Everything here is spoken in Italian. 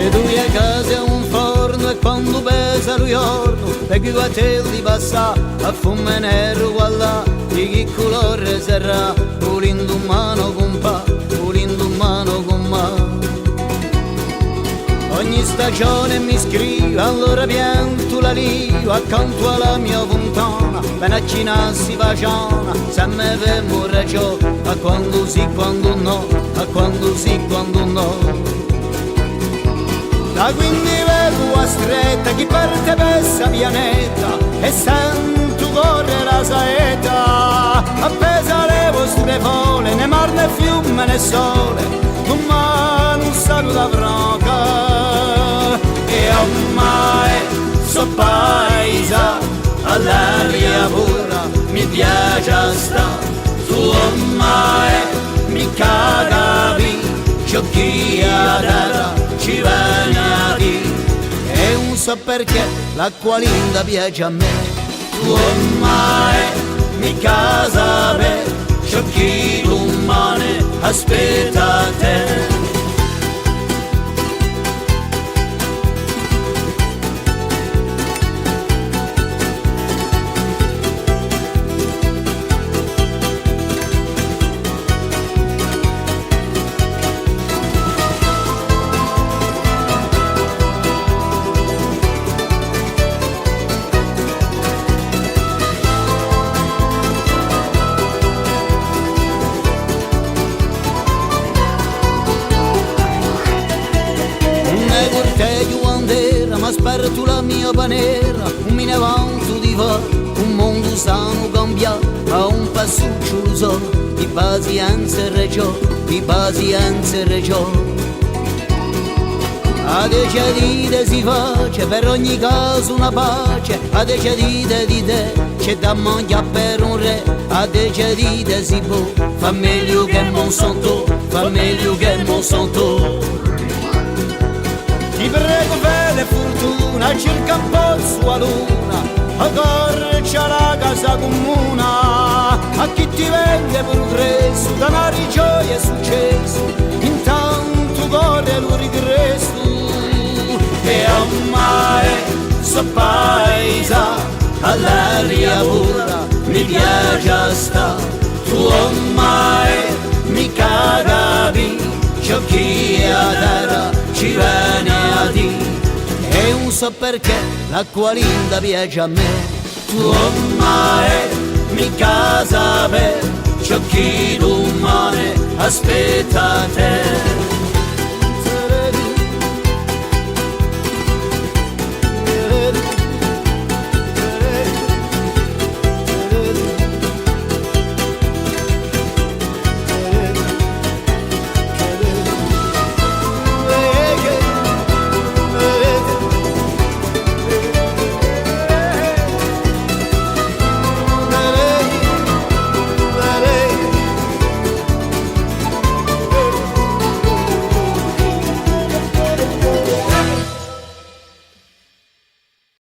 E due case e un forno e quando pesa il giorno e che guatelli passa a fumo nero gualla di che colore sarà volendo un mano con pa, volendo un mano con ma. Ogni stagione mi scrivo, allora pianto la lio accanto alla mia fontana, ben accinassi vagiana, se me vemo ragione, a quando sì, quando no, a quando sì, quando no. Da quindi vedo a stretta chi parte per sta pianeta e sento correre la saeta, appesa le vostre fole, né mar né fiume né sole, con mano un saluto a franca. E ormai so paesa, all'aria pura mi piace sta, tu ormai mi cagavi, giochi a terra ci viene a dire, e non so perché l'acqua linda piace a me, tu ormai mi casa per giochi l'umane aspetta te. Ma sperto la mia panera, un mine avanzo di va, un mondo sano cambia, a un passuccio lo so, di pazienza e regio, di pazienza e regio. A decidere si face, per ogni caso una pace, a decidere di te, c'è da mangiare per un re, a decidere si può, fa meglio che Monsanto, fa meglio che Monsanto. Ti prego fede fortuna, cerca un po' sua luna, accorcia la casa comuna, a chi ti vende progresso, danari gioia e successo, intanto corre lo regresso. E ormai so paesa, all'aria pura mi piace sta, tu ormai mi cagavi, giochi a terra ci viene a dire, e non so perché l'acqua linda piace a me, tu ormai mi casa per giochi l'umane aspetta te.